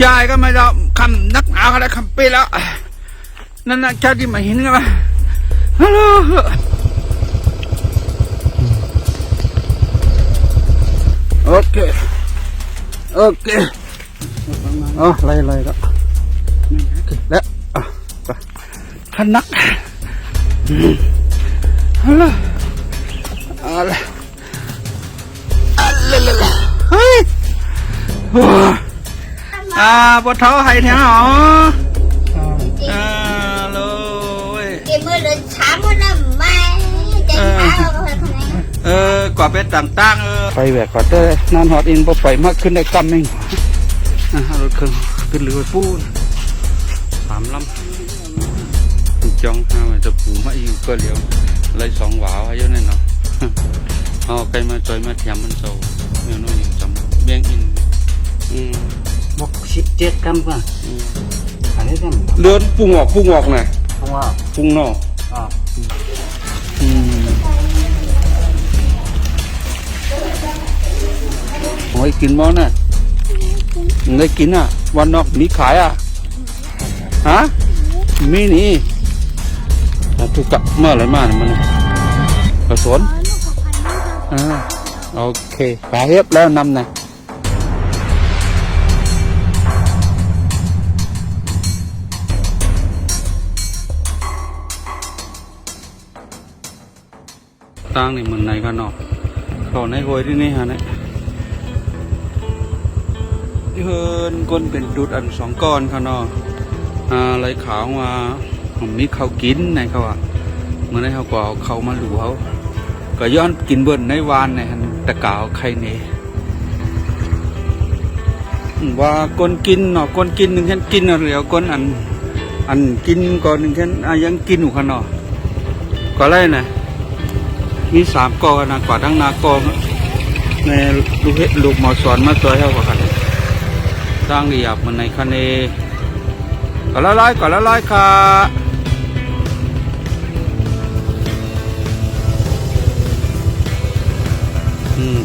ยายก็ไม่ได้คำนักหนาอะไรคำเป๊ะแล้วนั่นนะชาที่มาเห็นกันมาฮัลโหลโอเคโอเคอ๋ออะไรก็แล้วท่านนักฮัลโหลอะไรเฮ้ยปวดท้องให้แถวหรอเลยเก็บมือเลยช้ามือน้ำไม่เจ็บขาเราก็คนนี้กว่าเป็นต่างๆไปแหวกก่อนเต้นานหอดอินพอไปมากขึ้นได้กำเองรถเครื่องขึ้นเรือปูน3 ลำจ้องห้าจะปูมาอยู่ก็เหลียวเลย2 หวาวให้เยอะแน่นอนเอาไกลมาจอยมาเทียมมันโซเมื่อน้อยจำเบี้ยงอินบอก17 กรัมป่ะอันนี้ได้เลือนปรุงออกไงปรุงนอกโอ้ยกินมั้งน่ะได้กินอ่ะวันนอกมีขายอ่ะฮะมีนี่ถูกกับเมื่อไรมาเนี่ยมันกระสนโอเคขายเรียบแล้วนำนะตั้งในมือไหนกันเนาะเขาในหอยที่นี่ฮะเนี่ยเฮินก้นเป็นดุดอัน2 ก้อนค่ะเนาะอะไรขาวมาผมมีข้าวกินในเขาอ่ะเมื่อไหร่เขาก็เอาเขามาหลูเขาก็ย้อนกินเบิ้ลในวานในตะกาวไข่เนว่าก้นกินเนาะก้นกินหนึ่งแค่กินเหลียวก้นอันกินก่อนหนึ่งแค่ยังกินอยู่ค่ะเนาะก็ไรนะมี3 กอนะกว่าทั้งนากอในลูกหมอสอนมาตัวเท่ากันตั้งหยาบมันในคันเนก่อนละร้อยค่ะ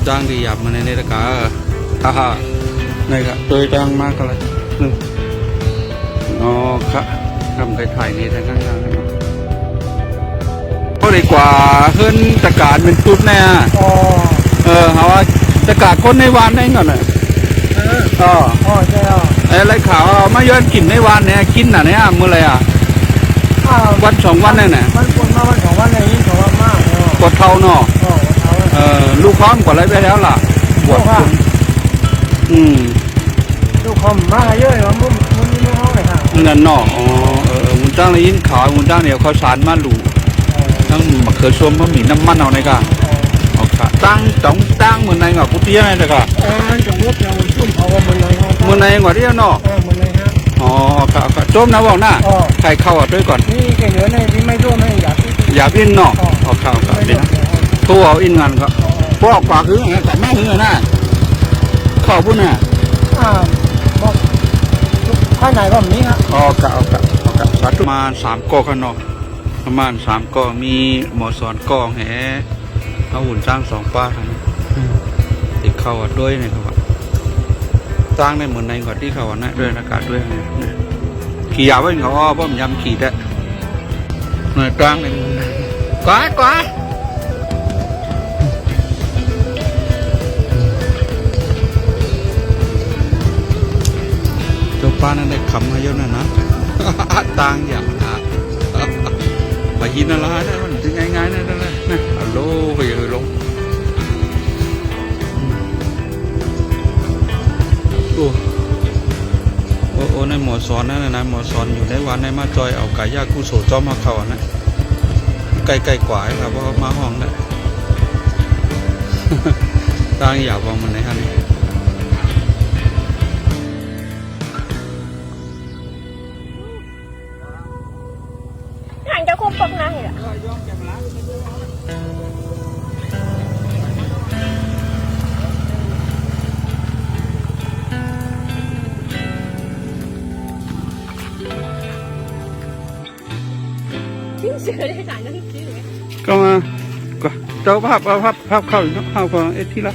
ตั้งหยาบมันในตะกาฮ่าในกะตัวตั้งมากเลยอ๋อค่ะทำถ่ายนี่ทั้งนั้นก็ดีกว่าขึ้นตะการเป็นจุดแน่เขาว่าตะการคนในวานได้ก่อนเลยใช่อะไรขาวมาย้อนกินในวานเนี่ยกินน่ะเนี่ยเมื่อไรวัน2 วันเนี่ยมันปวดมาวัน2 วันเลยยิ่งกว่ามากปวดเท้าเนาะลูกค้อมกว่าไรไปแล้วล่ะปวดลูกคอมมากเยอะเลยมันไม่ห้องเลยค่ะนั่นเนาะมุนจ้างเลยยิ่งขาวมุนจ้างเนี่ยเขาสารมาหลูทั้งมะเขือส้มมะหมี่น้ำมันเอาในกะเอาค่ะตั้งเหมือนในกะกุฏิอะไรนะกะจังหวัดเราชุ่มเอาเหมือนในกว่าที่เนาะเหมือนในฮะค่ะโจมนะบอกหน้าใครเข้าด้วยก่อนนี่แกเหนือในที่ไม่ร่วมให้อย่าพิ้นเนาะเอาค่ะดีนะตัวเอาอินงานก็พวกกว่าคือไงแต่แม่คือหน้าเข้าพุ่นน่ะบอกข้างไหนก็แบบนี้ครับเอาค่ะสัตว์มา3 กอกันเนาะประมาณ3 กอมีหมอสอนกองแหเอาหุ่นสร้าง2 ป้าครับติดเข้าด้วยนะครับสร้างในเหมือนในก่อนที่เขานะด้วยอากาศด้วยขี่ยาวไว้เขาเพราะมันยำขี่ได้หน่อยกลางในกว่าเจ้าป้านั่นได้ขำมาเยอะนะต่างอย่างนะไปยินอะไรได้มันถึงง่ายๆนั่นเลยนะฮัลโหลไปอยู่ลงโอ้ในหมอสอนนั่นนะหมอสอนอยู่ในวันในมาจอยเอาไก่ย่ากู้โสจอมมาเขานะไกลกว่าครับเพราะมาห้องได้ตั้งอยากวางมันในฮันนี่จะควบคุมงานเหรอก็มาก็เจ้าภาพเข้าอยู่เข้าก็ที่ละ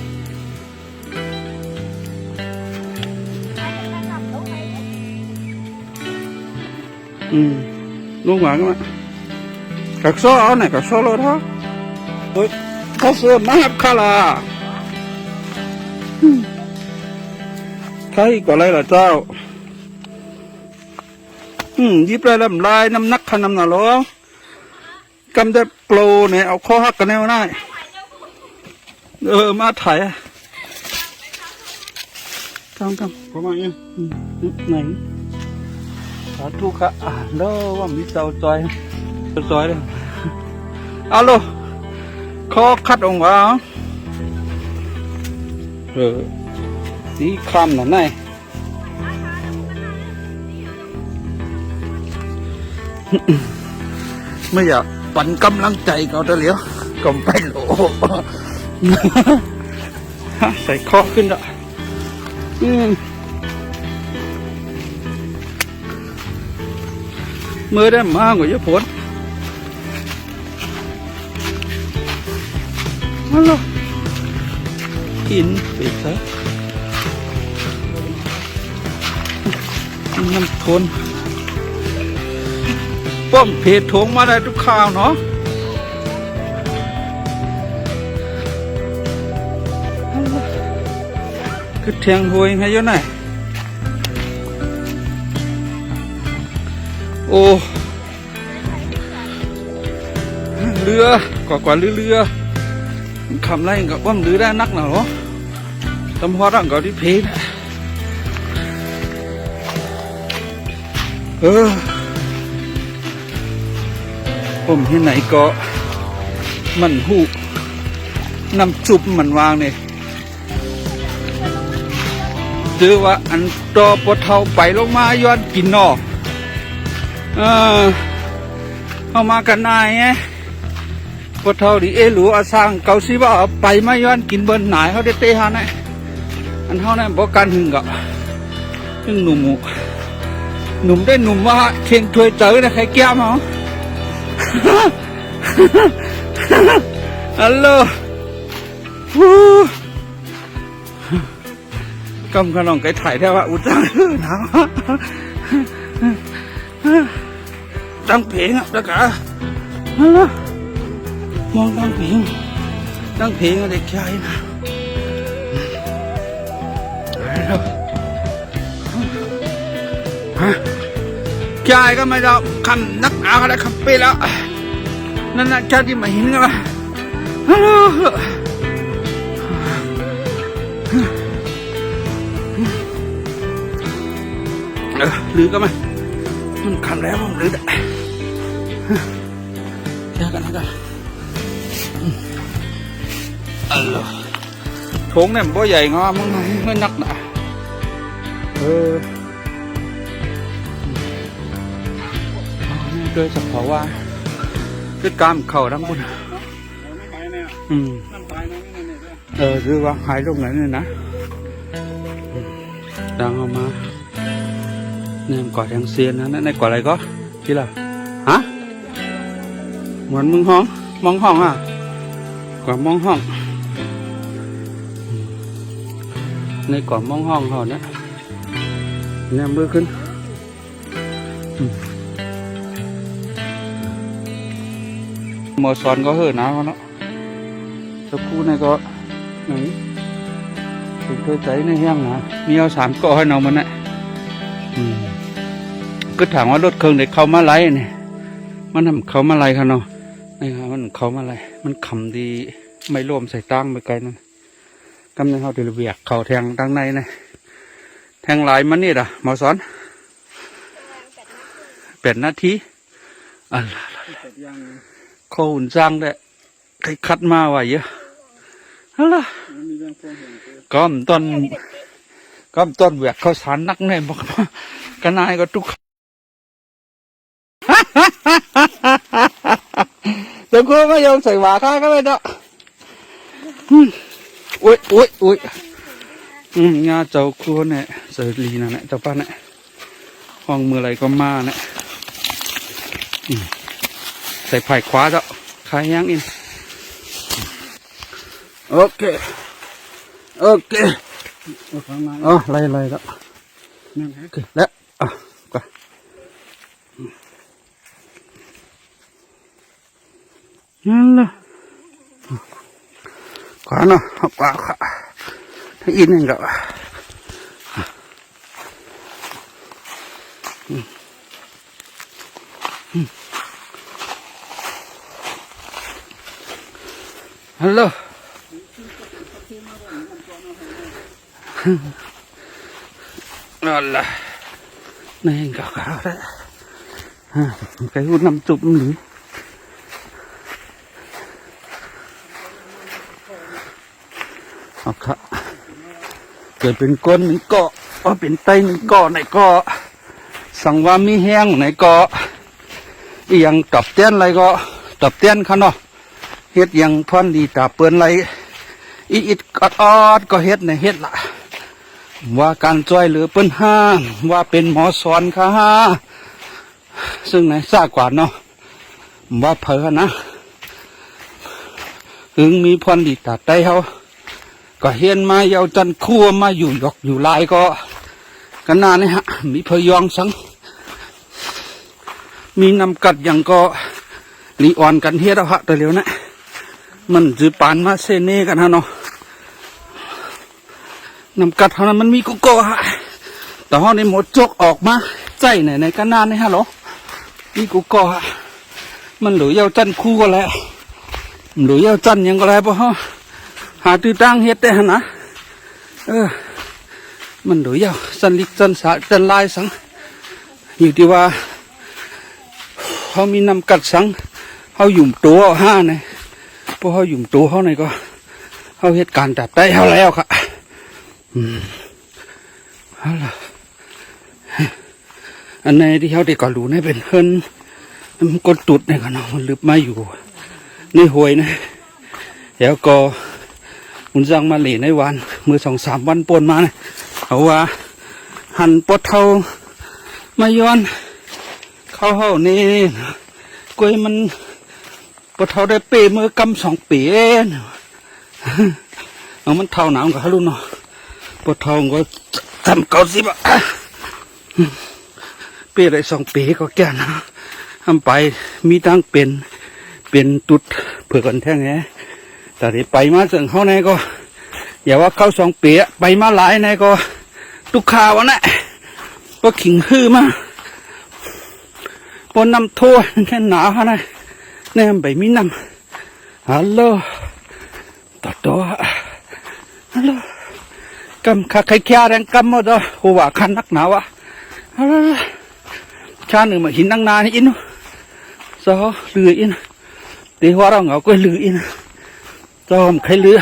ลุงหวานก็มากักซ้อเอาไหนกักซ้อรถฮะเฮ้ยเขาเสือมาครับคาลาใครก็อะไรล่ะเจ้ายิบไรลำลายน้ำนักขนำหน่ะหรอกำได้โปรเนี่ยเอาข้อหักกันแนวได้มาถ่ายทำประมาณนี้ไหนสาธุค่ะแล้วว่ามีเจ้าจอยเลยเอาโลข้อคัดองว่าสีคำหน่อยไหนไม่อยากปั่นกำลังใจเขาแต่เหลียวก็ไปโหลใส่ข้อขึ้นละเมื่อได้มากกว่าเยอะผลฮัลโหลกินไปซะน้ำทนป้อมเพจถงมาได้ทุกข่าวเนาะคือแทงหวยให้เยอะหน่อยโอ้เรือกว่าเรือคำไรกับว่ามันเรือได้นักหนาหรอตำพอร่างก็ที่เพจผมที่ไหนก็มันหูน้ำจุบมันวางเนี่ยเจอว่าอันตอปะเทาไปลงมาย้อนกินนอเอามากันนายไงปะเทาดิหลัวอาสร้างเกาซีว่าเอาไปมาย้อนกินเบิ้ลหนายเขาได้เตะฮะเนี่ยอันเขาเนี่ยบอกการหึงก็หึงหนุ่มได้หนุ่มว่าเข่งถวยเจอเนี่ยใครแก้มเหรอฮัลโหลกำขนมไก่ถ่ายแท้ว่าอุจังหนาวดังเพลงอ่ะแล้วกะมองดังเพลงเด็กชายนะชายก็ไม่ได้คำนักอาอะไรคำเปแล้วนั่นน่ะชาที่มาเห็นกันละฮัลโหลลือก็ไหมมันคำแล้วมันลือได้แค่กันนะกันถงเนี่ยมันบ่ใหญ่งอมึงไม่นักหนาโดยเฉพาะว่าด้วยการเข่าทั้งคนคือว่าหายลงไหนเนี่ยนะดังออกมาเนี่ยก่อแทงเซียนนะในก่ออะไรก็ที่ละฮะเหมือนมึงห้องมองห้องอ่ะก่อมองห้องในก่อมองห้องเขาเนี่ยมือขึ้นหมอสอนก็เห่อหนาวเนาะสักครู่นี่ก็ถึงเคยใจในแห้งนะมีเอา3 ก่อให้เรามันน่ะก็ถามว่ารถเครื่องเด็กเขามาไล่เนี่ยมันทำเขามาไล่ค่ะเนาะนี่ครับมันเขามาไล่มันขำดีไม่ร่วมใส่ตั้งไปไกลนั่นกำลังเขาเดือดเบียกเขาแทงตั้งในนะแทงลายมันนี่ล่ะหมอสอน8 นาทีเขาหุ่นจ้างได้ใครคัดมาไว้เยอะฮัลโหลก้อมต้นแหวกเขาสารนักแน่บอกกันนายก็ทุกแต่กูไม่ยอมใส่หวาข้าก็ไม่ได้อุ้ยงาเจ้าครัวเนี่ยเสรีนะเนี่ยเจ้าป้าเนี่ยห้องมืออะไรก็มาเนี่ยใส่ไผ่ขวาเจ้าขายยังอินโอเคอะไรแล้วแล้วก็ เนาะปลาค่ะถ้าอินนี่ก็ฮัลโหลนั่นแหละนี่ก็ขาดแล้วcái hút nằm chụp lý học kháเกิดเป็นก้นหนึ่งเกาะว่าเป็นไตหนึ่งเกาะไหนเกาะสังว่ามีแห้งไหนเกาะอียังตอบเตี้ยนอะไรก็ตอบเตี้ยนเขาเนาะเฮ็ดยังพอนดีตาเปิ้นไรอีอิดกอดออดก็เฮ็ดในเฮ็ดละว่าการช่วยเหลือเปิ้นห้ามว่าเป็นหมอสอนค่ะซึ่งไหนทราบกว่าเนาะว่าเพอนะถึงมีพรดีตาไตเขาก็เห็นมาเยาจันคั่วมาอยู่หยอกอยู่ลายก็กันนานนี่ฮะมีเพยองสังมีนำกัดอย่างก็ลีอ่อนกันเฮ็ดเอาฮะแต่เร็วนะมันจือปานมาเซเน่กันฮะเนาะนำกัดเท่านั้นมันมีกุโก้ฮะแต่ห้องในหมดจกออกมาใจไหนกันนานนี่ฮะหรอนี่กูก็มันหลุยเอาจันคู่ก็แล้วหลุยเอาจันยังก็แล้วเพราะหาตื้อตั้งเฮ็ดได้ฮะนะมันหลุยเอาจันลิกจันสาจันลายสังอยู่ที่ว่าเขามีนำกัดสังเขาหยุ่มตัวห้าเนี่ยเพราะเขาหยุ่มตัวเขาเนี่ยก็เขาเหตุการณ์จับได้เขาแล้วค่ะเอาล่ะอันในที่เขาได้ก่อนรู้นี่เป็นเฮิรนมันกดตุดเนี่ยกันเนาะมันลึกมาอยู่ในหวยนะแล้วก็มันสั่งมาเหล่ในวันมือ2-3 วันปนมาเนี่ยเขาว่าหันปดเท่ามาย้อนเข้าเฮานี่กล้วยมันปดเท่าได้เปมือกำ2 ปีเอามันเท่าหนาวกับเขาลูกเนาะปดเท่าก็ทำ90 บาทเปได้2 ปีก็แก่นะทำไปมีตั้งเป็นตุดเผื่อกันแท่งไงแต่ที่ไปมาถึงเขาในก็อย่าว่าเข้า2 ปีไปมาหลายในก็ตุกข่าวนะก็ขิงฮือมาปนน้ำทั่วแค่หนาฮะนะเนี่ยไปมีน้ำฮัลโหลต่อฮัลโหลกำขาใครแค่แรงกำหมดอ่ะหัวคันนักหนาวะชาหนึ่งมาหินตั้งนานอินซอเรืออินตีหัวเราเหงาก็เรืออินจอมใครเรือ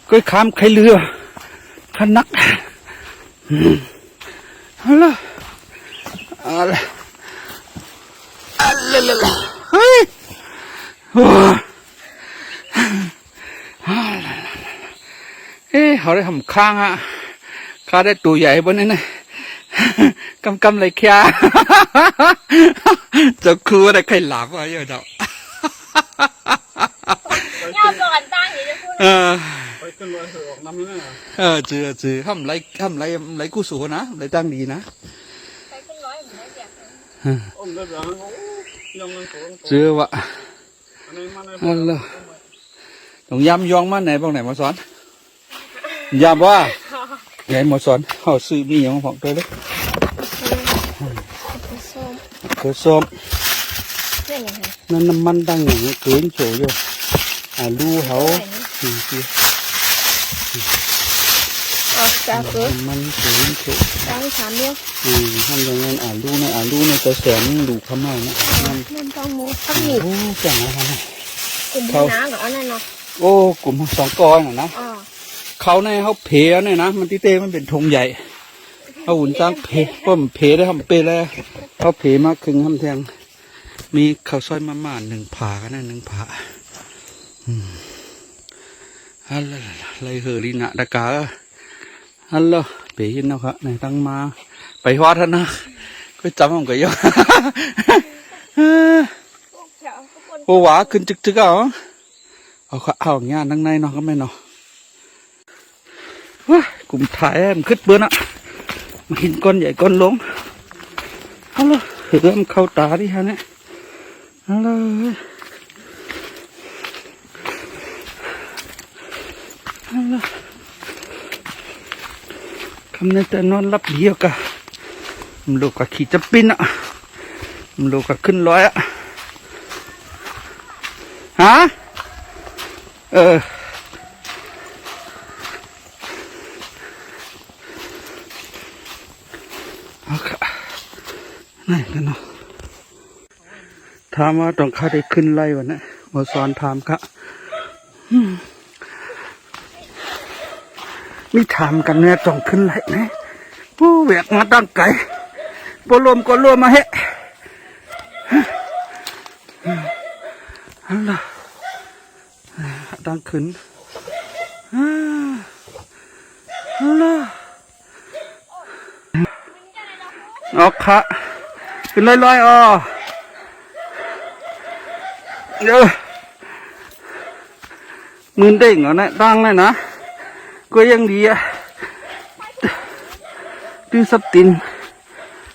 ก็ข้ามใครเรือคันนักฮัลโหลอะไรเฮ้ยเขาได้ทำข้างฮะข้าได้ตัวใหญ่บนนี้นะกำเลยแค่จะคืออะไรใครหลับวะเยอะเจ้าย่าบอกกันตั้งอย่างนี้พูดไปขึ้นรถเถอะออกน้ำนี่จือทำไรกู้สูนะไรตั้งดีนะไปขึ้นร้อยเหมือนได้แบบจือวะฮัลโหลต้องย้ำยองมาไหนบ้างไหนมาสอนย้ำว่าไงมาสอนเขาซื้อมีอย่างของตัวเล็กคือส้มนั่นน้ำมันดังอย่างนี้เกินโฉยอยู่ลูเขาจากเกินมันเกินโฉยตั้ง3 เดือนทำอย่างนั้นลูในจะแสนดูขม่านะมันต้องมูทั้งหมดโอ้จังอะไรกลุ่มน้ำกับอันนั้นเนาะโอ้กลุ่ม2 กอน่ะนะเขาในเขาเพเนี่ยนะมันที่เต้มันเป็นธงใหญ่เขาหุ่นจ้างเพก็มันเพได้ทำเปแล้วเขาเพมากครึ่งทำแทงมีข้าวซอยมา1 ผากันนะ1 ผาอะไรเหอลีนะตะกาฮัลโหลเป๋ยินนะครับไหนตั้งมาไปฮอดท่านนะก็จำผมก็เยอะโอ้หวาขึ้นจึกเอางานทั้งในเนาะก็ไม่เนาะกลุ่มถ่ายมันขึ้นเบื้อนะมาเห็นก้อนใหญ่ก้อนล้มเอาเลยเริ่มเข้าตาดิฮะเนี่ยเอาเลย คำนี้แต่นอนรับเดียวกะมันลูกกะขี่จะปิ้นอ่ะมันลูกกะขึ้นร้อยอ่ะฮะเอาค่ะนี่กันเนาะถามว่าต้องข้าได้ขึ้นไล่วะเนี่ยมาสอนถามค่ะมีถามกันเนี่ยต้องขึ้นไล่นะผู้แหวกมาตั้งไก่ปลมก็รวมมาเฮะอะไรตั้งขึ้นอะไรออกค่ะขึ้นลอยๆอ๋อเดี๋ยวมือเด้งเหรอเนี่ยตั้งเลยนะก็ยังดีอ่ะดื้อสับติน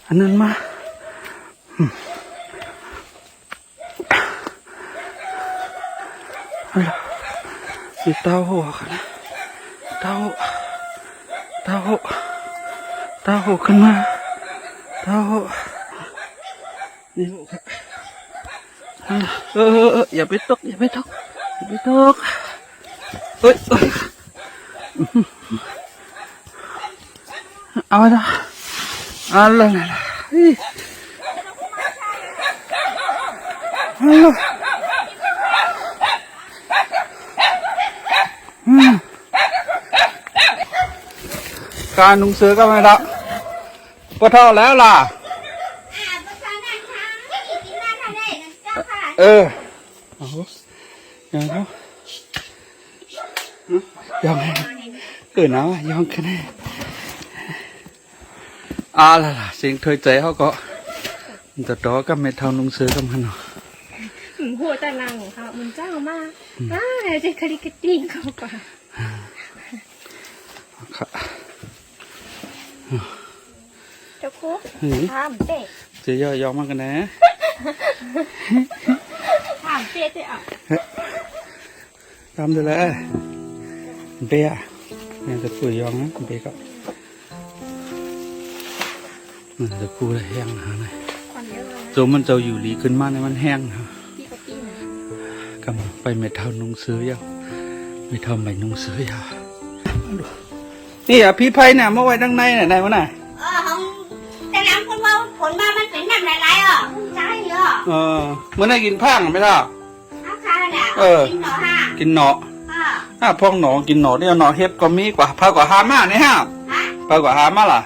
อันนั้นมามีเต้าหัวกันนะเต้าขึ้นมาเต้านี่ลูกอย่าไปตกเฮ้ยเอาละอะไรนะการนุ่งเสื้อก็ไม่ละพอเท่าแล้วล่ะยังเขายังไงนะยังแค่ไหนล่ะสิ่งเธอใจเขาก็จะต่อกับเม็ดเท่านุ่งเสื้อกับมันเนาะหัวตะนางของเขามันเจ้ามากเจ๊คดีกติ้งเขากว่าค่ะเจ้าคุกถามเจ๊จะย่อมากกันนะถามเจ๊อ่ะทำเลยเบียเนี่ยจะปุ๋ยยองนะเบียก็มันจะพูดอะไรแห้งนะหน่อยโจมันจะอยู่หลีขึ้นมาในมันแห้งนะกำลังไปเม็ดเท่านุ่งซื้อยาวไม่เท่าใบนุ่งซื้อยาวนี่พี่ไพ่เนี่ยเมื่อไว้ดังในไหนวะน่ะของแต่น้ำคนว่าผลมามันเป็นน้ำลายๆใช่เหรอเมื่อได้กินพังไม่ล่ะกินหนอพองหนอกินหนอเนี่ยหนอเฮ็บก็มีกว่าพากว่าฮามาเนี่ยฮะพากว่าฮามาล่ะ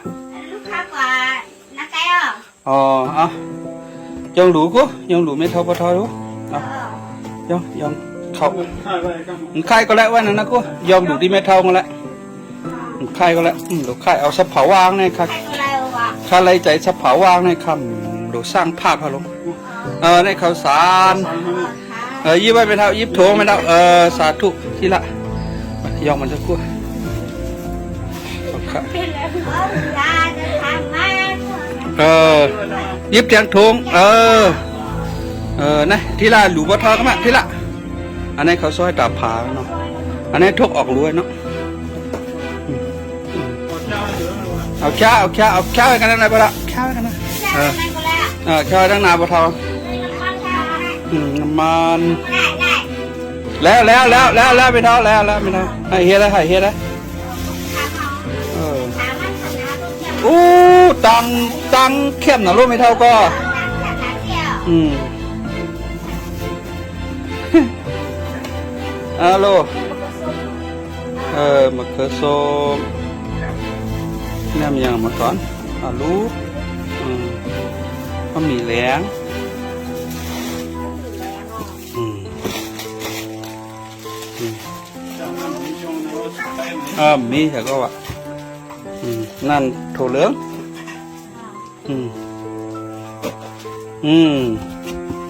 ลูกค้ากว่านักแก้วยังหลูกูยังหลูไม่เท่าพอทอรู้ยังเขาค่ายก็แล้วว่านั่นนะกูยอมหลูที่ไม่เท่ากันแล้วค่ายก็แล้วหลูค่ายเอาสับเผาวางเนี่ยครับค่าไรใจสับเผาวางเนี่ยคำหลูสร้างภาพพะลงในข้าวสารยิบไว้ไม่เท่ายิบโถไม่เท่าสาธุทีละยองมันจะกู้ยิบเตียงโถงนะทีละหลูบะทอก็มาทีละอันนี้เขาซอยตาผาเนาะอันนี้ทุกออกรวยเนาะเอาแค่ไว้กันนะปะละแค่ไว้กันนะแค่ไว้ตั้งนานบะทอน้ำมันแล้วไปเท่าแล้วไปเท่าให้เฮียได้ตังเข้มหน่ะรู้ไม่เท่าก็ฮัลโหลมะเขือส้มนี่มันยังมาก่อนลูกก็มีแหลงมีแต่ก็ว่านั่นโถเหลือง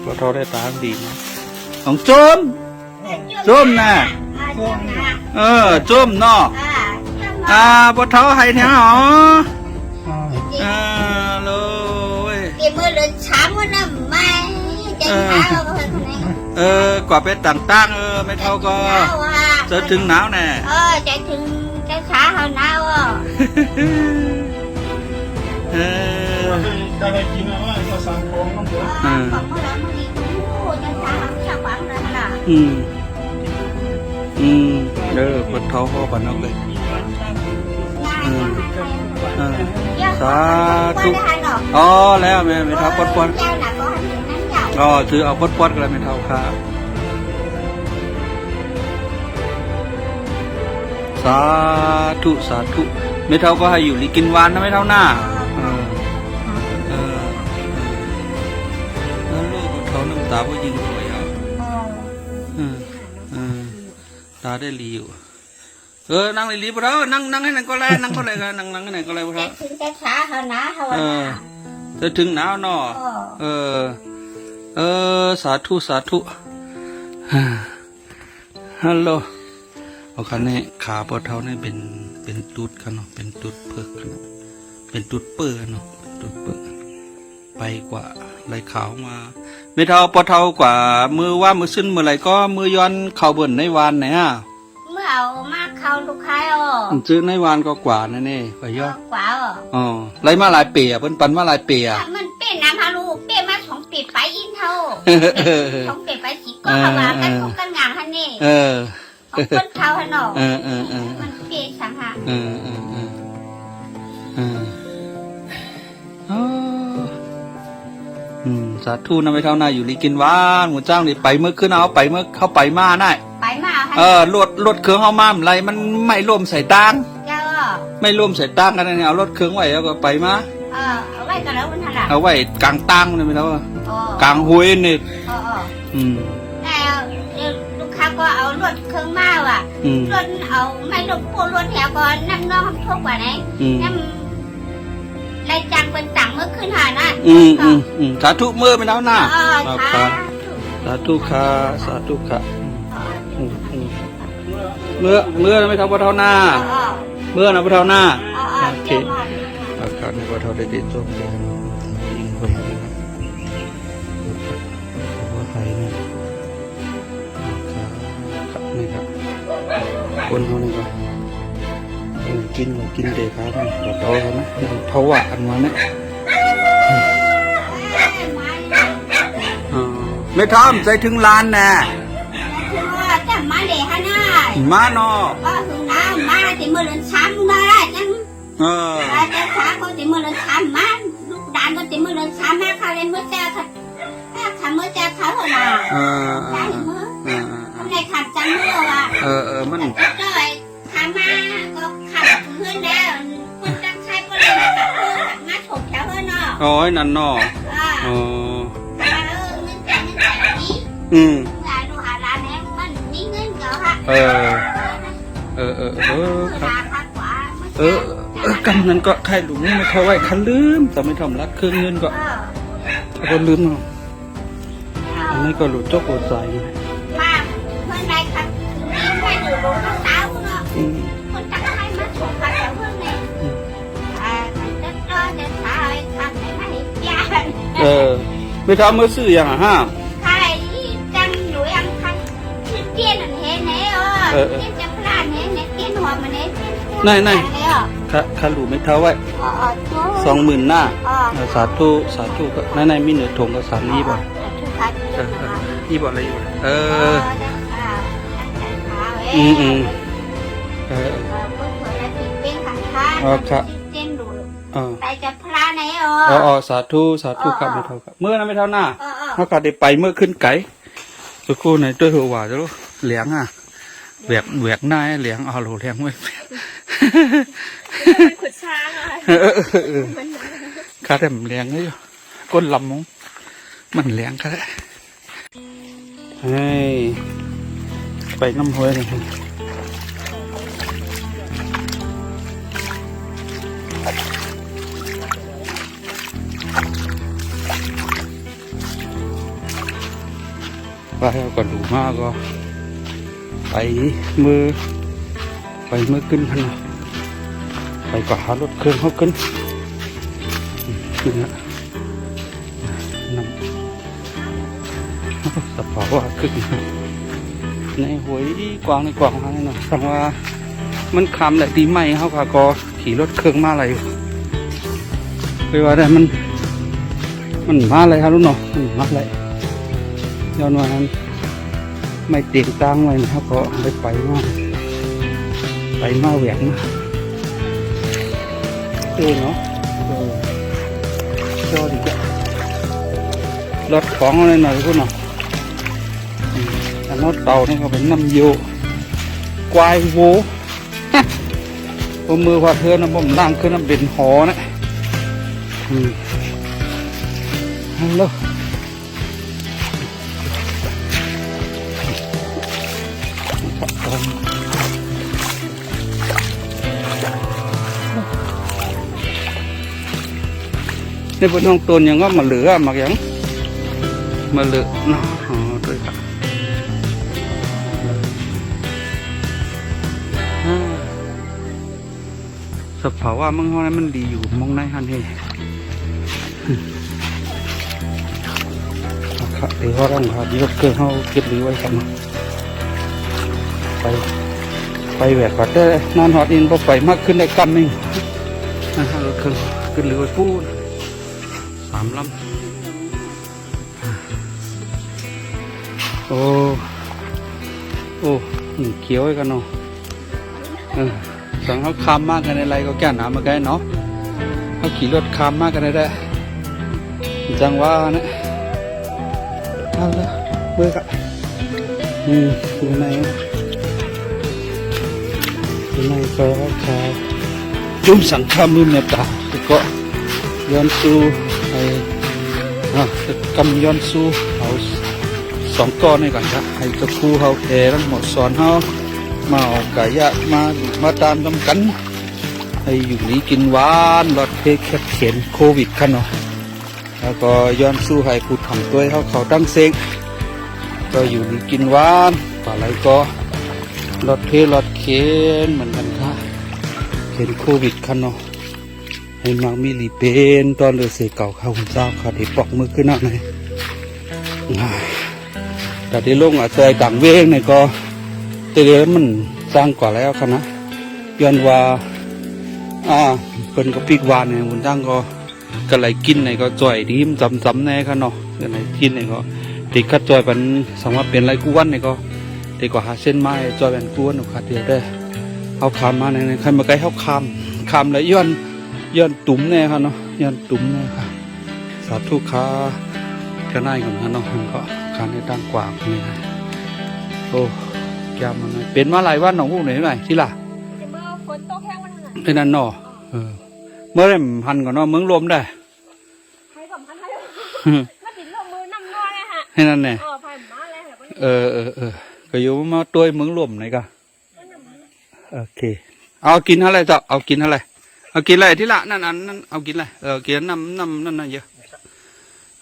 พอทอได้ตาดีนะของโจมน่ะโจมเนาะพอทอให้เนี่ยหรอเลยเดี๋ยวมือเดินช้ามันน่ะไม่ใจเท้าก็คนไหนกว่าเป็นต่างๆไม่เท่าก็ จะถึงหนาวแน่ จะถึงจะขาเขาหนาวอ่ะ เออ ได้กินอะไรก็สั่งของน้ำเดือด บอกเขาแล้วมันดีกูจะขาเขาชาวบ้านเลยล่ะ เด้อเปิดเท้าพ่อปันเอาเลยสาธุอ๋อแล้วไม่เท้าปวด เจ้าหนักก็ให้ถึงนั้นเจ้า อ๋อถือเอาปวดกันเลยไม่เท้าค่ะสาธุสาธุไม่เท่าก็ให้อยู่ลีกินหวานนะไม่เท่าหน้าแล้วลูกเขาน้ำตาก็ยิงสวยอ่ะตาได้รีอยู่นั่งในรีบเรานั่งให้นั่งก็แล้วนั่งก็เลยกันนั่งให้นั่งก็เลยพระ ถึงจะขาเขาหนาเขา จะถึงหนาวเนาะสาธุสาธุฮัลโหลเอาคันนี้ขาปวดเท้านี่เป็นตุดกันเนาะเป็นตุดเพิกกันเนาะเป็นตุดเปื้อเนาะเป็นตุดเปื้อไปกว่าไหลขาวมาไม่เท่าปวดเท้ากว่ามือว่ามือซึ้นมือไหลก็มือย้อนเข่าเบิ่นในวานไหนฮะ เมื่อเอามาเขาลูกค้าซื้อในวานก็กว่านั่นเองไปย่อก ว่า อ๋อไหลมาหลายเปียเพิ่นปันมาหลายเปีย มันเป็นน้ำฮาลูเปี้ยมาของปิดไปอินเท่าของปิดไปสิก็ฮาวากันพวกกันงานฮันนี่ของคนเท่าฮันนอมันเปี้ยสังหะสาธุนะไม่เท่าหน้าอยู่ลีกินหวานหมูจ้างนี่ไปเมื่อคืนเอาไปเมื่อเข้าไปมาได้ไปมารถเครื่องเอามาอะไรมันไม่ร่วมใส่ตัง เจ้า ไม่ร่วมใส่ตังกันเนี่ยเอารถเครื่องไว้แล้วก็ไปมาเอาไว้กันแล้วมันถนัดเอาไว้กลางตังนี่ไม่เท่ากลางห้วยนี่แล้วลูกค้าก็เอารถเครื่องมาว่ะรถเอาไม่รถปูรถแถวก่อนนั่งน้องทุกว่าไหนนั่งรายจังเป็นต่างเมื่อคืนหานะสาธุเมื่อไม่เท่าหน้าสาธุค่ะสาธุค่ะเมื่อไม่เท่าเท่าหน้าเมื่อนะเท่าหน้าโอเคอาการในว่าเท่าได้ติดจมเลยยิงไปว่าใครเนี่ยนี่ครับคนเขานี่ก็กินเด็กครับแบบโตเขานะเพราะว่าอันวันนี้ไม่ทำใจถึงล้านแน่จะมาเดี๋ยวฮะน่ามาเนาะก็คือน้ำมาแต่เมื่อเดือนช้ำมาจังแต่ช้ำก็แต่เมื่อเดือนช้ำมาลูกด่านก็แต่เมื่อเดือนช้ำมาเขาเล่นเมื่อเจ้าค่ะเมื่อเจ้าเขาเหรอได้เมื่อในขัดจังเมื่อว่ะมันก็เลยทำมาก็ขัดเพื่อนแล้วคนจังใช้ก็เลยมาถกแถวเพื่อนเนาะอ๋อนั่นเนาะอ๋อเงินจ่ายนี้ดูหาร้านแหงมันมีเงินเยอะฮะกำนั้นก็ใครหลุมไม่เท่าไหร่คันลืมแต่ไม่ทำรัดเครื่องเงินก็ลืมเนาะอันนี้ก็หลุดจกหลุดใจมาเมื่อไรครับไม่ดูลงน้ำตาเนาะคนตั้งให้มาถูกกันแล้วเพื่อนเนี่ยจะตายทำให้ยากไม่ทำเมื่อซื้ออย่างฮะใครจังหนูยังคันเตี้ยนเห็นไหนเตี้ยนจะพลาดเห็นไหนเตี้ยนหัวมันไหนข้าหลูไม่เท่าไว้20,000หน้าสาธุก็ในมีเหนือถงกับ3นี้บ่นี่บ่อะไรอยู่ครับไปจะพลาดไหนสาธุครับไม่เท่าครับเมื่อนั้นไม่เท่าหน้าเขาก็ได้ไปเมื่อขึ้นไก่สักครู่ในตัวหัวจะรู้เหลียงแหวกหน้าเหลียงเอาหลูเหลียงไม่ขุดช้างข้าแต่เหลียงนี่ก้นลำมงมันเหลียงข้าได้ไปน้ำห้วยนี่ไปเอาก่อนดูมากก็ไปมือขึ้นพันไปก็หารถเครื่องเขาขึ้นนี่นะน้ำสปอว่าขึ้น ในหวยกวางในกวางมาเนี่ยเนาะสังว่ามันคำแหละตีใหม่เขาค่ะก็ขี่รถเครื่องมาอะไรไปว่าได้มันมาอะไรครับลูกเนาะมันมาอะไรย้อนว่านั้นไม่เตียงตังไว้นะครับก็ไปมาแหวกมาเนาะจอดีจ้ะรถของอะไรหน่อยพวกเนาะแต่รถเต่านี่ก็เป็นน้ำโยควายโวผมมือว่าเธอนะผมนั่งขึ้นน้ำเป็นหอนะฮัลโหลในบนห้องต้นยังก็มาเหลือมาอย่างมาเหลือเนาะด้วยครับสภาวะมังห้องนั้นมันดีอยู่มองในฮันเฮเดี๋ยวเขาต้องหาดีว่าเกิดเขาเก็บหรือไว้กันไปแหวกกัดได้นอนหอดอินพอไปมากขึ้นได้กำนึงรถเครื่องขึ้นหรือไว้พูด3 ลำโอ้เขียวไว้กันเนาะสั่งเขาคามมากกันในไรก็แก่หนามาแก่เนาะเขาขี่รถคามมากกันได้จังว่านะเอาละเบื่อครับอยู่ในก็ขาจุ่มสังคามือเมตตาก็ย้อนสู้ไอ้กำย้อนสู้เอา2 ก้อนนี่ก่อนครับให้ตะคูเขาแก่ทั้งหมดสอนเขามาเอาไก่ยะมาตามทำกันให้อยู่นี้กินหวานลดเพกเขียนโควิดกันเนาะแล้วก็ย้อนสู้ให้ผู้ทำตัวเขาตั้งเซ็งก็อยู่นี้กินหวานอะไรก็ลดเพลดเขียนเหมือนกันค่ะเขียนโควิดกันเนาะให้มังมีหลีเป็นตอนเลือเสียเก่าข้าวเจ้าค่ะที่ปอกมือขึ้นหน้าไหนแต่ที่ลงอาจจะต่างเวงเนี่ยก็เดี๋ยวมันสร้างกว่าแล้วค่ะนะย้อนว่าเป็นก็ปีกวานเนี่ยมันสร้างก็ไหลกินเนี่ยก็จ่อยดีมจำแน่ค่ะเนาะไหลกินเนี่ยก็ติดคัดจ่อยเป็นสามารถเป็นไรกู้วันเนี่ยก็ติดกว่าหาเส้นไม้จ่อยเป็นกู้วันหนูขาดเดียวได้เอาคามมาในใครมาใกล้เขาคามแล้วย้อนตุ่มแน่ค่ะเนาะย้อนตุ่มแน่ค่ะสาธุค่ะก็น่าอยู่นะเนาะมันก็คานในตั้งกว่านี่นะโอ้แกมันเป็นมาหลายวันหนองพวกไหนไหนที่ล่ะเมื่อฝนตกแห้งวันนั้น เป็นนั่นเนาะเมื่อไรพันก่อนเนาะเมืองรวมได้ใครสำคัญให้มาติดลมมือนั่งนอนเลยฮะให้นั่นแน่ผ่านมาเลยก็อยู่มาตัวเมืองรวมไหนกันโอเคเอากินอะไรจ้ะเอากินอะไรเอากินอะไรที่ละนั่นเอากินอะไรกินน้ำนั่นเยอะ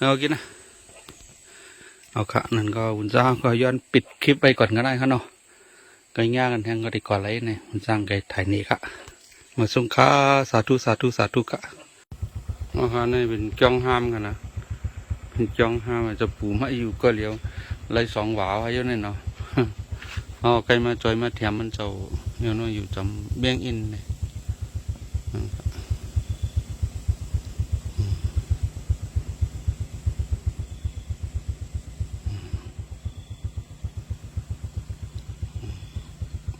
เอากินนะเอาค่ะนั่นก็หุ่นจ้างก็ย้อนปิดคลิปไปก่อนก็ได้ครับเนาะก็ง่ายกันแทงก็ดีกว่าไรเนี่ยหุ่นจ้างไก่ถ่ายนี่ค่ะมาส่งค้าสาธุค่ะมาค่ะนี่เป็นจ้องห้ามกันนะเป็นจ้องห้ามจะปูมาอยู่ก็เลี้ยวไร2 หวาวให้เยอะเนี่ยเนาะเอาไก่มาจอยมาแถมมันเจ้าเนี่ยเนาะอยู่จำเบี้ยงอินเนี่ย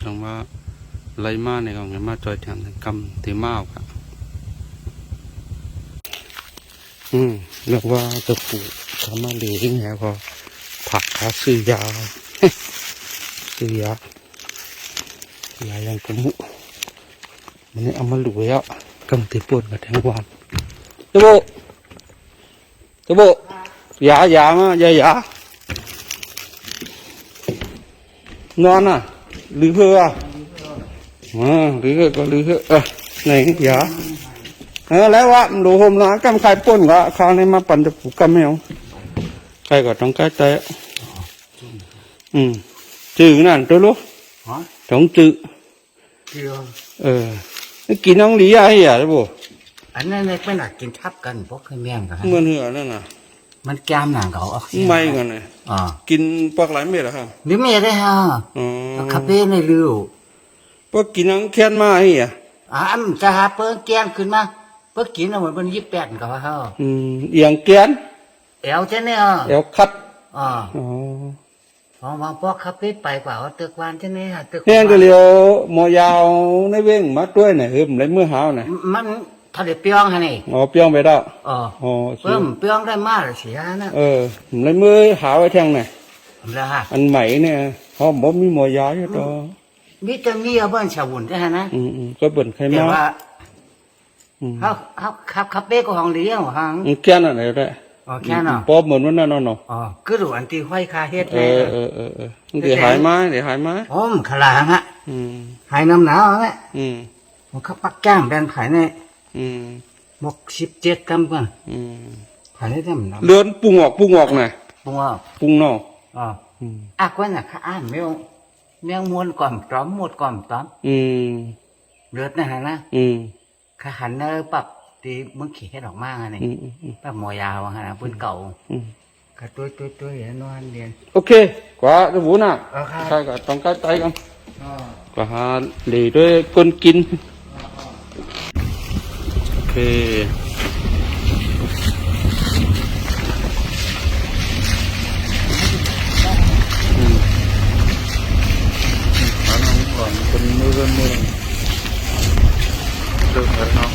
จังว่าไรมาในของมาจอยแถมกำตีมาครับเรียกว่าจะปลูกทำมาเลี้ยงแล้วก็ผักขาซื้อยาอย่างกมุมันนี่เอามาหลุยอ่ะกำตีปวดกับแทงวันเจ้าโบยามายานอนอ่ะหรือเพื่อหรือก็หรือไหนยาแล้ววะดูโฮมนะกำไข่ป่นก็ข้างในมาปั่นจะผูกกำไม่เอาใครก็ต้องใกล้ใจจืดนั่นตัวลูกต้องจืดกินน้องหลีอะไรอ่ะลูกอันนั้นไม่หนักกินทับกันพวกเคยแม่งกันเมื่อเหือนั่นน่ะ มันแก้มหนังเขาออก ไม่กันเลย อ่า กินปอกหลายเม็ดเหรอครับ หรือไม่ได้ฮะ อ๋อ คาเฟ่ในริว ปอกกินนังแค้นมาไอ้อ่ะ จะหาเปิ้งแก้มขึ้นมาเปิ้งกินเอาเหมือนเป็น28กับเขา เอียงแก้น แอวเจ้าเนี่ย เอวคัด อ๋อ อ๋อ วางพวกคาเฟ่ไปกว่าตึกวานเจ้าเนี่ยตึก แห้งก็เลียวหมอยาวในเว้งมาด้วยเนี่ยเลยมือหาวเนี่ย มันทะเลเปียงฮะนี่ อ๋อเปียงไปแล้ว อ๋อ อ๋อ เพิ่มเปียงได้มากเสียนะ เลยมือหาวไว้แทงเนี่ย แล้วฮะ อันใหม่เนี่ยเขาบอกมีหมอยาวอยู่ตัว มีแต่มีเอาบ้านชาวบุญใช่ไหมนะ ก็เบิ่นใคร แต่ มา ว่าเขาคาเฟ่ก็ห้องเลี้ยงห้อง แก้นอะไรได้ อ๋อแค่นั้น ปอบเหมือนวันนั้นเนาะ อ๋อคือดูอันที่ห้อยคาเฮ็ด เอ เลย เดี๋ยวหายมาเดี๋ยวหายมา โอ้มขลางฮะ หายน้ำหนาวฮะ ผมเขาปักก้างแบนขายใน17 กรัมก่อนขายได้ทำน้ำ เลือนปรุงออกหน่อย ปรุงอ่ะ ปรุงนอก อ๋ออักไว้น่ะข้าอ่านแมวมวนก่อมตอมหมดก่อมตอมเลือดนะฮะนะข้าหันเนอปรับตีมึงขี่ให้ดอกมากอันนี้ปรับหมอยาวฮะนะพื้นเก่าข้าตัวเห็นนอนเรียน โอเคกว่าจะหูน่ะ ครับ ใช่ก็ต้องการใจกันก็หาหลีด้วยคนกินโอเคหาน้องก่อนคนมือเดินกันเนาะ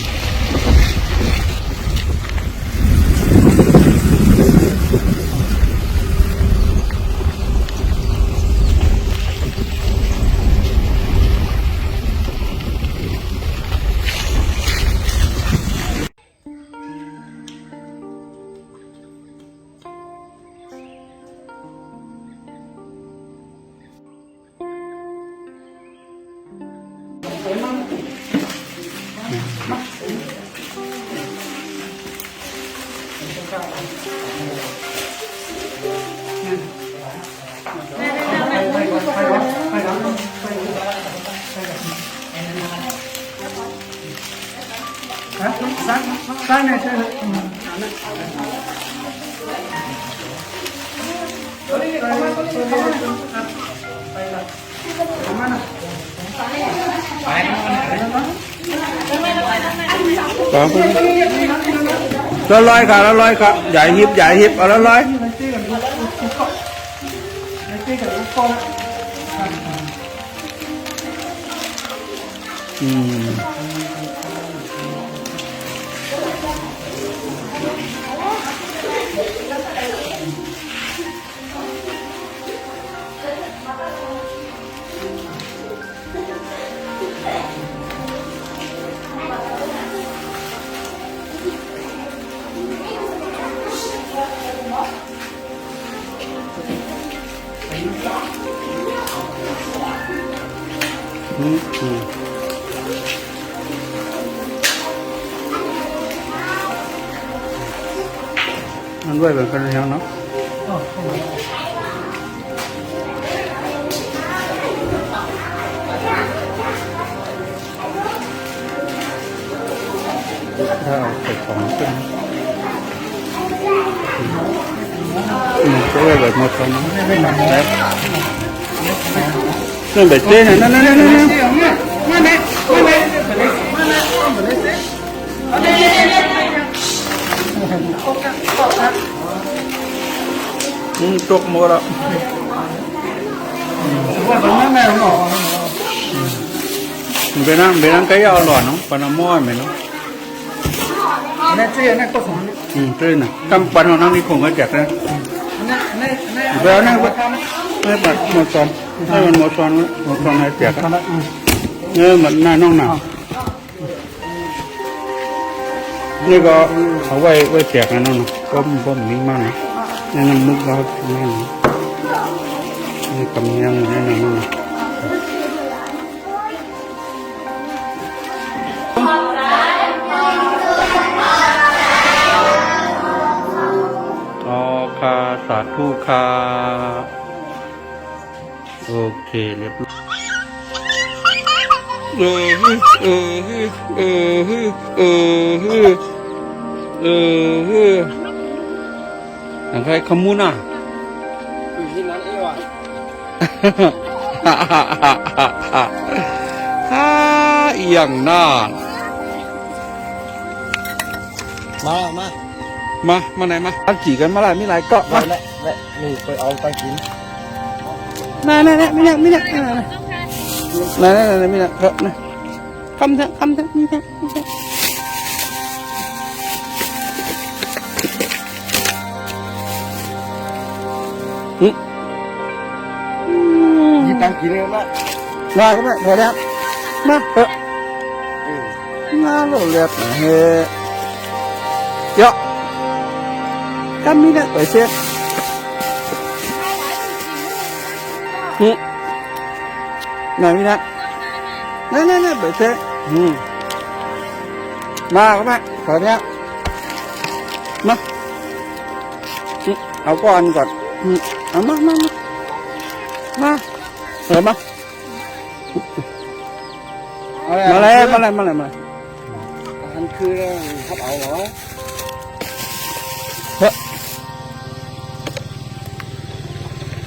ครับแล้วร้อยค่ะแล้วร้อยครับใหญ่ฮิบเอาแล้วร้อยมันด้วยแบบกันแล้วเนาะถ้าเอาใส่ของขึ้นก็เลยแบบหมดแล้วเนาะนั่นแบบเจ๊นั่นตกหมดแล้วเป็นนั่งก็ยาวหล่อเนาะปนม้อยไหมเนาะนั่นเจ๊นั่นก็สอนเจ๊น่ะกำปั้นของนั่งนี่คงก็จัดนะแล้วนั่งไม่ปัดหมดซอนให้มันหมดซอนให้แจกเหมือนหน้าน้องหนาวนี่ก็เอาไว้แจกนะน้องก้มนิ่งมากนะนี่น้ำมุกเราแม่นี่กำยังนี่น้ำมันค่ะสาธุค่ะโอเคเรียบร้อย อันใครขมุนอ่ะ อยู่ที่นั้นเองว่ะ ฮ่าอย่างน่า มาไหนมาตั้งจีกันมาละมีหลายเกาะมา และนี่ไปเอาไปกิน ไม่เนี่ยไม่เนี่ยไม่เนี่ยเกาะนะคำเถอะมีเถอะยิงตังกินเลยมั้ย มาก็ได้พอแล้วมาเถอะมาโลเลียดนะเฮ้เยอะก็มีเนี่ยไปเสียไหนมีนะนั่นไปเสียมาก็ได้พอแล้วมาเอาก้อนก่อนเอามาเออมาเลยอันคือทับเอาเหรอ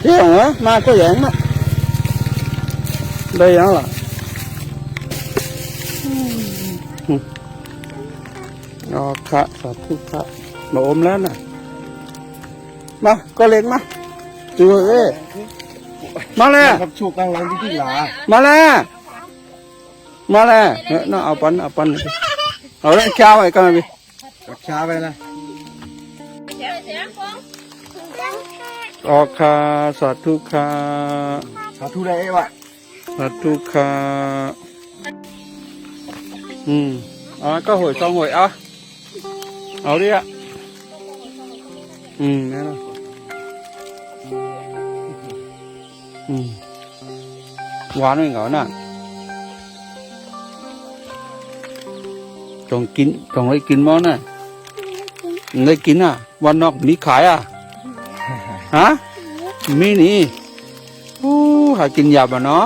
เดี๋ยวเหรอมาก็อย่างนั้นđây đó là khá sạt thuốc khá mà ôm lên này mà có lên mà chú ơi mà lên gặp chuột đang làm cái gì lạ mà lên nó ao bắn ở đây trao vậy con này gặp cha vậy này khá sạt thuốc khá sao thu đây bạn sạt thuốc khá có hồi xong rồiเอาđi ạ nghe rồi quán này ngỏ nè chồng ấy kín món này lấy kín àวันนอกมีขายอ่ะฮะมีนี่หากินหยาบอ่ะเนาะ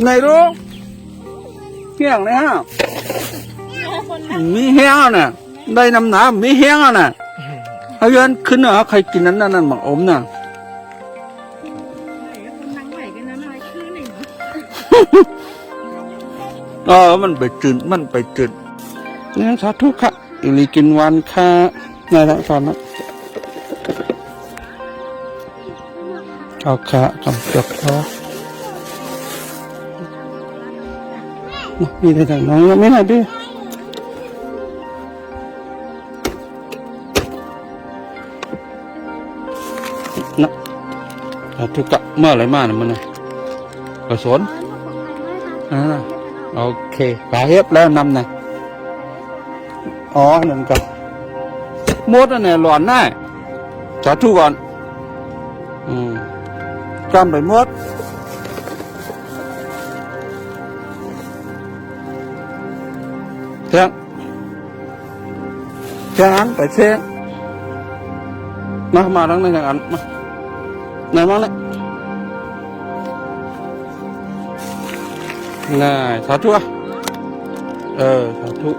ไหนรู้เฮี้ยงเลยฮะมีเฮี้ยงน่ะได้น้ำหนามีเฮี้ยงน่ะเอาเงินขึ้นเหรอใครกินนั่นหมักอมน่ะมันไปจืดนี่สาธุค่ะอิริกินวันค่ะนายละสอนนะเอาค่ะคำจบพอมีแต่ทางน้องไม่ได้ดินะทุกกะเมื่อไรมาเนี่ยมันไงกระสนโอเคปลาเฮ็บแล้วนำไงอ๋อนั่นกับมดนั่นเนี่ยหลอนได้สาธุก่อนกำไปมดเชียงอันไปเชียงมาทั้งนั้นอันมาไหนมาเลยง่ายสาธุอ่ะสาธุ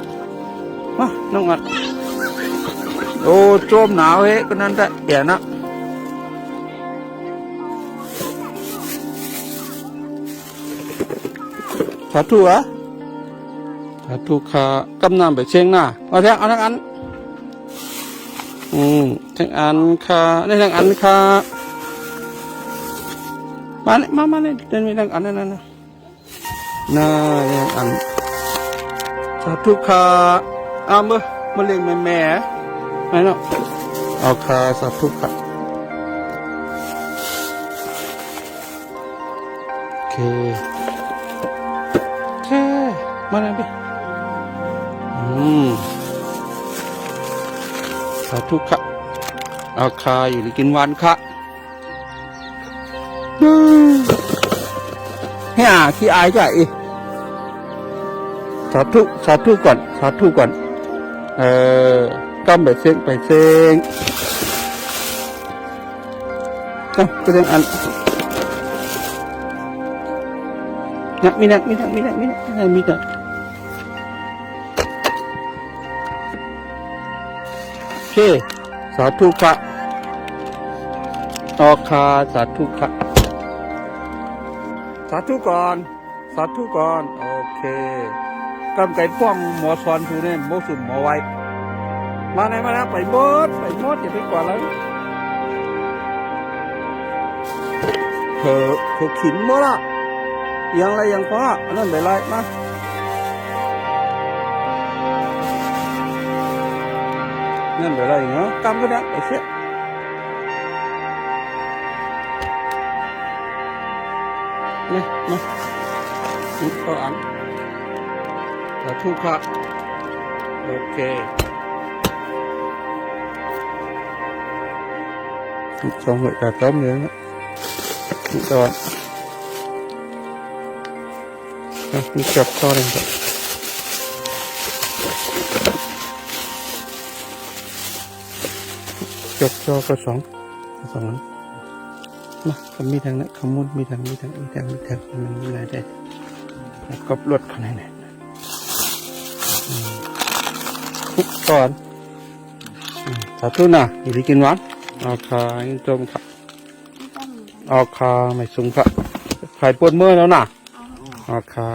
มาน้องอันโอ้โจมหนาวเฮ้ก็นั่นได้แก่นะสาธุอ่ะสาธุค่ะกำนำไปเชียงหน้าเอาเถอะเอาทั้งอันทั้งอันค่ะนี่ทั้งอันค่ะมาเลยมาเลยเดินมีทั้งอันนั่นน่ะทั้งอันสาธุค่ะมาเลี้ยงแม่ไหนเนาะเอาค่ะสาธุค่ะโอเคมาเลยพี่สาธุค่ะเอาค่ะอยู่กินวันค่ะให้ขี้อายจ้ะสาธุก่อนกำไปเซ็งก็เรื่องอันมีแต่ เคสาธุค่ะออกคาสาธุค่ะสาธุก่อนสาธุก่อนโอเคกำไก่ป้องหมอสอนทูเนี่ยโมสุมหมอไว้มาไหนมาแล้วไปหมดอย่าไปกว่าแล้วเธอขินหมดละยังไรยังพออันนั้นไปไล่มานั่นไปไล่เนาะกำก็ได้ไปเสียนี่มาอีกอันสาธุค่ะโอเคxong rồi cả tóm nữa rồi đi chọc cho lên vậy chọc cho cái sóng mà không mi thằng nữa không muốn mi thằng mình là đây cọp luật con này cònสาธุนะอยู่ที่กินหวานเอาคาอินตรงค่ะเอาคาไม่สูงค่ะไข่ปวดเมื่อแล้วนะเอาคา